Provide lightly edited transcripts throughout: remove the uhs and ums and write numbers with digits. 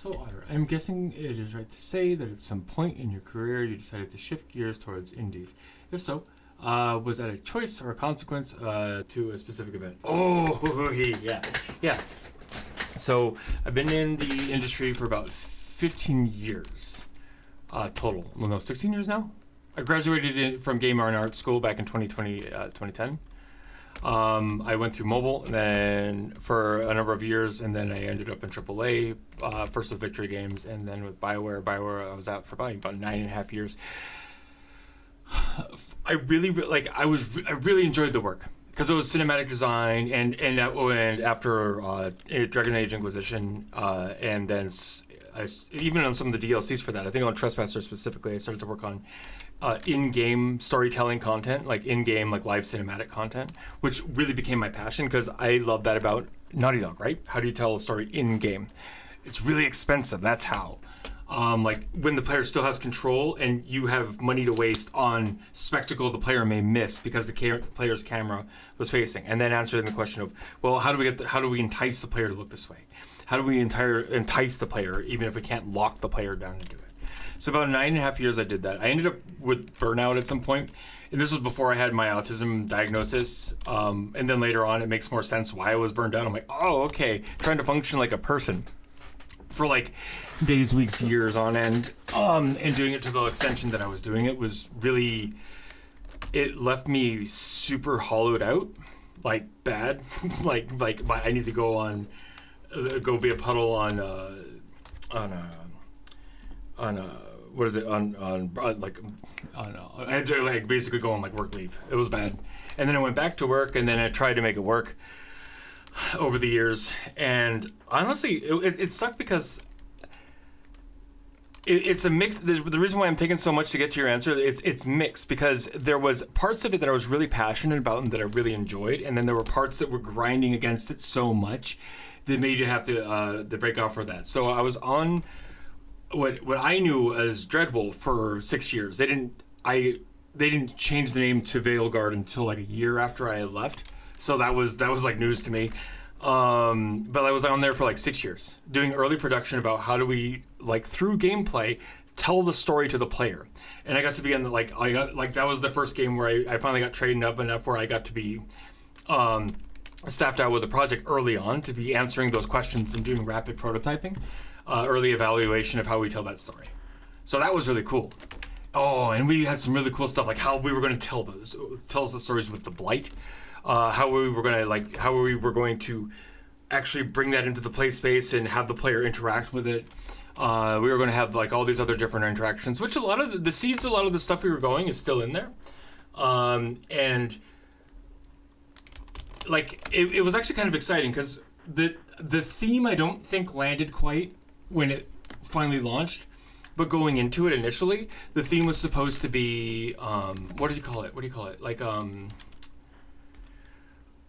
So, Otter, I'm guessing it is right to say that at some point in your career you decided to shift gears towards indies. If so, was that a choice or a consequence to a specific event? Oh, yeah. Yeah. So, I've been in the industry for about 15 years total. Well, no, 16 years now? I graduated from Game and Art School back in 2010. I went through mobile and then for a number of years, and then I ended up in AAA, first with Victory Games, and then with BioWare. I was out for about 9.5 years. I really enjoyed the work because it was cinematic design and after Dragon Age Inquisition, and then even on some of the DLCs for that, I think on Trespasser specifically, I started to work on in-game storytelling content, like in-game, like live cinematic content, which really became my passion because I love that about Naughty Dog, right? How do you tell a story in-game? It's really expensive. That's how. Like when the player still has control and you have money to waste on spectacle the player may miss because the player's camera was facing, and then answering the question of, well, how do we entice the player to look this way? How do we entice the player even if we can't lock the player down to do it? So about 9.5 years I did that. I ended up with burnout at some point, and this was before I had my autism diagnosis. And then later on, it makes more sense why I was burned out. I'm like, oh, okay, trying to function like a person for like days, weeks, years on end, and doing it to the extension that I was doing it was really, it left me super hollowed out, like bad, like I need to go be a puddle on what is it I had to like basically go on like work leave. It was bad, and then I went back to work, and then I tried to make it work over the years, and honestly it sucked because it's a mix. The reason why I'm taking so much to get to your answer, it's mixed because there was parts of it that I was really passionate about and that I really enjoyed, and then there were parts that were grinding against it so much that made you have to break off for that. So I was on what I knew as Dreadwolf for 6 years. They didn't change the name to Veilguard until like a year after I had left. So that was like news to me. But I was on there for like 6 years doing early production about how do we, like, through gameplay, tell the story to the player. And I got to be on that was the first game where I finally got trained up enough where I got to be staffed out with the project early on to be answering those questions and doing rapid prototyping. Early evaluation of how we tell that story. So that was really cool. Oh, and we had some really cool stuff like how we were going to tell the stories with the Blight. How we were going to actually bring that into the play space and have the player interact with it. We were going to have like all these other different interactions, which a lot of the seeds, a lot of the stuff we were going is still in there. And like it was actually kind of exciting because the theme I don't think landed quite when it finally launched, but going into it initially, the theme was supposed to be what do you call it? Like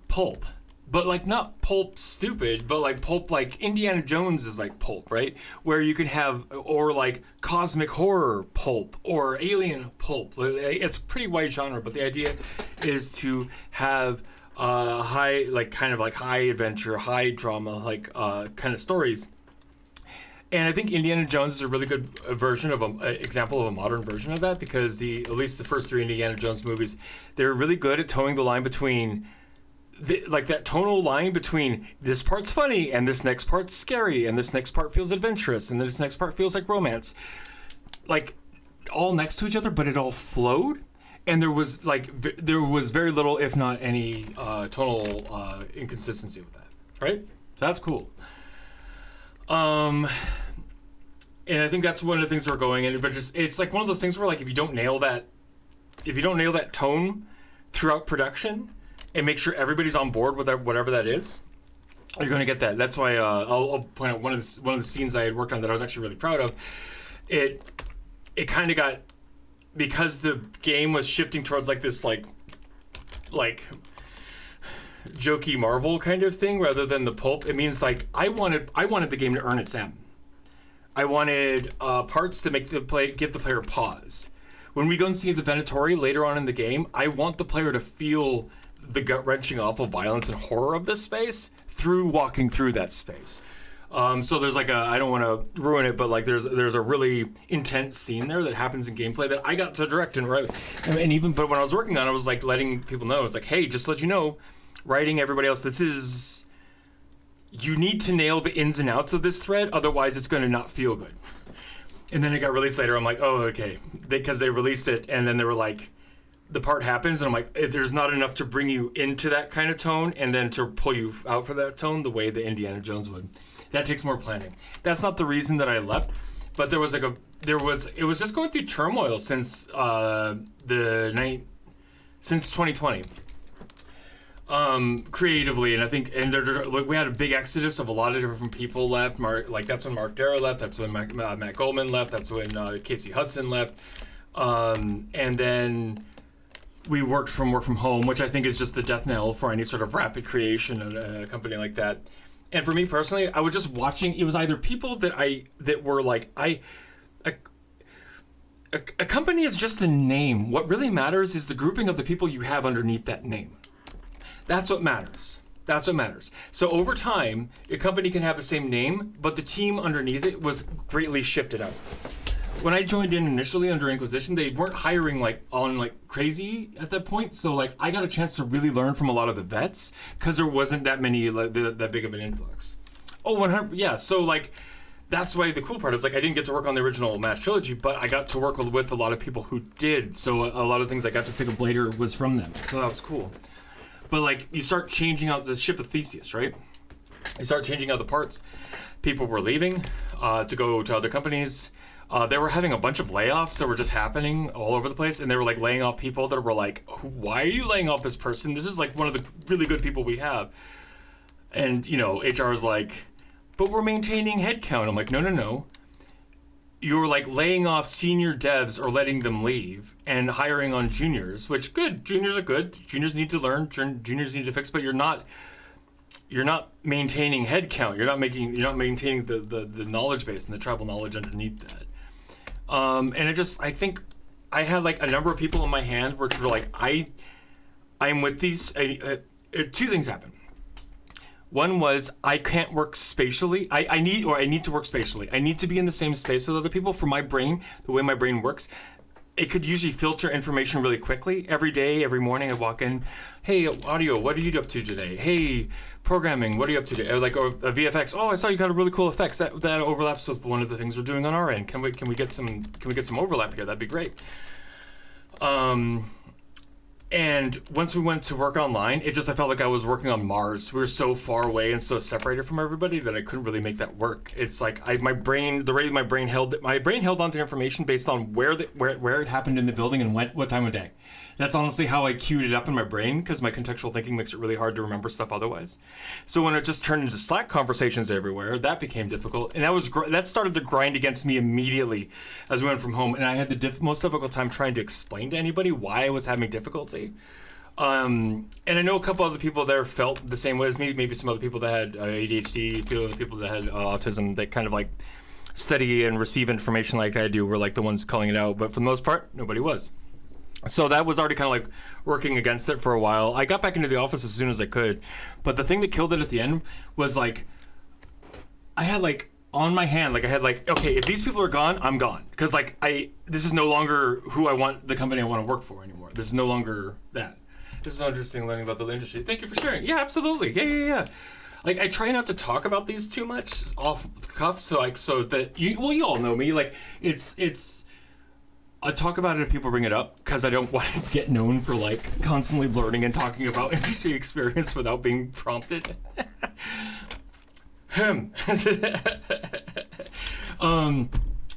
pulp. But like not pulp stupid, but like pulp like Indiana Jones is like pulp, right? Where you can have, or like cosmic horror pulp or alien pulp. It's a pretty wide genre, but the idea is to have high, like kind of like high adventure, high drama, like kind of stories. And I think Indiana Jones is a really good version of an example of a modern version of that, because at least the first 3 Indiana Jones movies, they're really good at towing the line between like that tonal line between this part's funny and this next part's scary and this next part feels adventurous and this next part feels like romance, like all next to each other, but it all flowed. And there was very little, if not any, tonal inconsistency with that, right? That's cool. And I think that's one of the things we're going in, but it's like one of those things where like if you don't nail that tone throughout production and make sure everybody's on board with whatever that is, you're going to get that. That's why I'll point out one of the scenes I had worked on that I was actually really proud of. It kind of got, because the game was shifting towards like this like jokey Marvel kind of thing rather than the pulp. It means like I wanted the game to earn its M. I wanted parts to give the player pause. When we go and see the Venatori later on in the game, I want the player to feel the gut-wrenching awful violence and horror of this space through walking through that space. So there's like I don't want to ruin it, but like there's a really intense scene there that happens in gameplay that I got to direct and write. But when I was working on it, I was like letting people know, it's like, hey, just to let you know, writing everybody else, you need to nail the ins and outs of this thread, otherwise it's going to not feel good. And then it got released later. I'm like, oh, okay. Because they released it, and then they were like, the part happens, and I'm like, there's not enough to bring you into that kind of tone and then to pull you out for that tone the way the Indiana Jones would. That takes more planning. That's not the reason that I left, but it was just going through turmoil since 2020. Creatively, and I think, like, we had a big exodus of a lot of different people left. That's when Mark Darrow left. That's when Matt Goldman left. That's when Casey Hudson left. And then we work from home, which I think is just the death knell for any sort of rapid creation at a company like that. And for me personally, I was just watching. It was either people that were like, a company is just a name. What really matters is the grouping of the people you have underneath that name. That's what matters. So over time, a company can have the same name, but the team underneath it was greatly shifted out. When I joined in initially under Inquisition, they weren't hiring like crazy at that point. So like I got a chance to really learn from a lot of the vets because there wasn't that many that big of an influx. Oh, 100. Yeah. So like that's why the cool part is like I didn't get to work on the original Match trilogy, but I got to work with a lot of people who did. So a lot of things I got to pick up later was from them. So that was cool. But like you start changing out the ship of Theseus, right? You start changing out the parts. People were leaving to go to other companies. They were having a bunch of layoffs that were just happening all over the place, and they were like laying off people that were like, "Why are you laying off this person? This is like one of the really good people we have." And HR is like, "But we're maintaining headcount." I'm like, "No. You're like laying off senior devs or letting them leave and hiring on juniors, which good. Juniors are good. Juniors need to learn. Juniors need to fix, but you're not maintaining headcount. You're not maintaining the knowledge base and the tribal knowledge underneath that." And I think I had like a number of people in my hand which were like, I'm with these. Two things happened. One was I can't work spatially. I need to work spatially. I need to be in the same space with other people. For my brain, the way my brain works, it could usually filter information really quickly. Every day, every morning, I walk in. Hey, audio, what are you up to today? Hey, programming, what are you up to today? Or VFX. Oh, I saw you got a really cool effects. That overlaps with one of the things we're doing on our end. Can we get some overlap here? That'd be great. And once we went to work online, I felt like I was working on Mars. We were so far away and so separated from everybody that I couldn't really make that work. It's like the way my brain held onto information based on where it happened in the building and what time of day. That's honestly how I queued it up in my brain, because my contextual thinking makes it really hard to remember stuff otherwise. So when it just turned into Slack conversations everywhere, that became difficult, and that started to grind against me immediately as we went from home. And I had the most difficult time trying to explain to anybody why I was having difficulty. And I know a couple other people there felt the same way as me. Maybe some other people that had ADHD, a few other people that had autism that kind of like study and receive information like I do were like the ones calling it out. But for the most part, nobody was. So that was already kind of like working against it for a while. I got back into the office as soon as I could. But the thing that killed it at the end was like, I had like on my hand, like I had like, okay, if these people are gone, I'm gone. Because like this is no longer who I want, the company I want to work for anymore. This is no longer that. This is so interesting learning about the industry. Thank you for sharing. Yeah, absolutely. Yeah. Like I try not to talk about these too much off the cuff, so that you all know me. Like it's. I talk about it if people bring it up, because I don't want to get known for like constantly blurting and talking about industry experience without being prompted.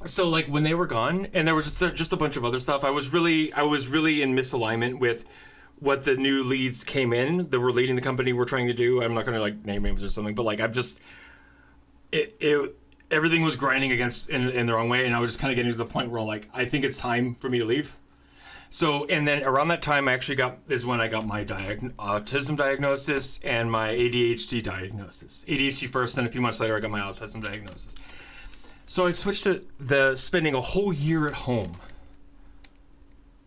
So like when they were gone, and there was just a bunch of other stuff, I was really in misalignment with what the new leads came in that were leading the company were trying to do. I'm not going to like name names or something, but like everything was grinding against in the wrong way, and I was just kind of getting to the point where like I think it's time for me to leave. So, and then around that time, is when I got my autism diagnosis and my ADHD diagnosis. ADHD first, then a few months later, I got my autism diagnosis. So I switched to spending a whole year at home.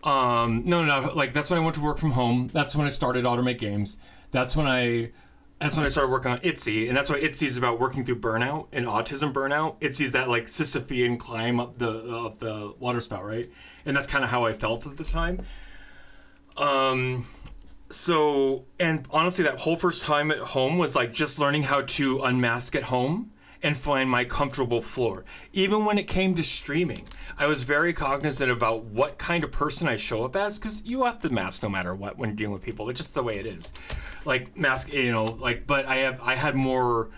No, like that's when I went to work from home. That's when I started Automate Games. That's when I That's when I started working on ITZY, and that's why ITZY is about working through burnout and autism burnout. ITZY's that like Sisyphean climb up the water spout, right? And that's kind of how I felt at the time. So, and honestly, that whole first time at home was like just learning how to unmask at home and find my comfortable floor. Even when it came to streaming, I was very cognizant about what kind of person I show up as, because you have to mask no matter what when dealing with people. It's just the way it is. Like mask, but I had more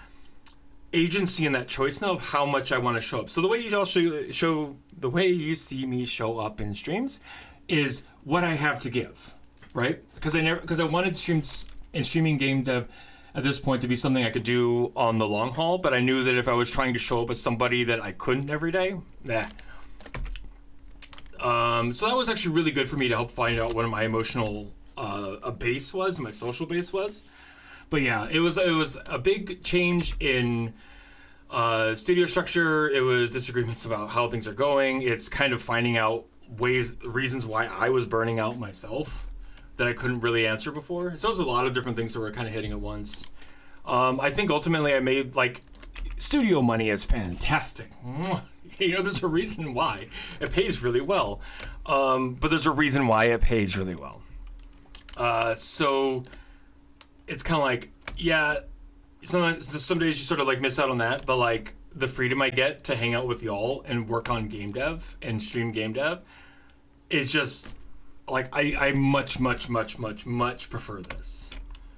agency in that choice now of how much I want to show up. So the way the way you see me show up in streams is what I have to give, right? Because I wanted streaming game dev at this point to be something I could do on the long haul, but I knew that if I was trying to show up as somebody that I couldn't every day, so that was actually really good for me to help find out what my emotional base was, my social base was. But yeah, it was a big change in studio structure. It was disagreements about how things are going. It's kind of finding out reasons why I was burning out myself that I couldn't really answer before. So it was a lot of different things that were kind of hitting at once. I think ultimately I made, like, studio money is fantastic. There's a reason why. It pays really well. But there's a reason why it pays really well. So it's kind of like, yeah, some days you sort of like miss out on that, but like the freedom I get to hang out with y'all and work on game dev and stream game dev is just like, I much, much, much, much, much prefer this.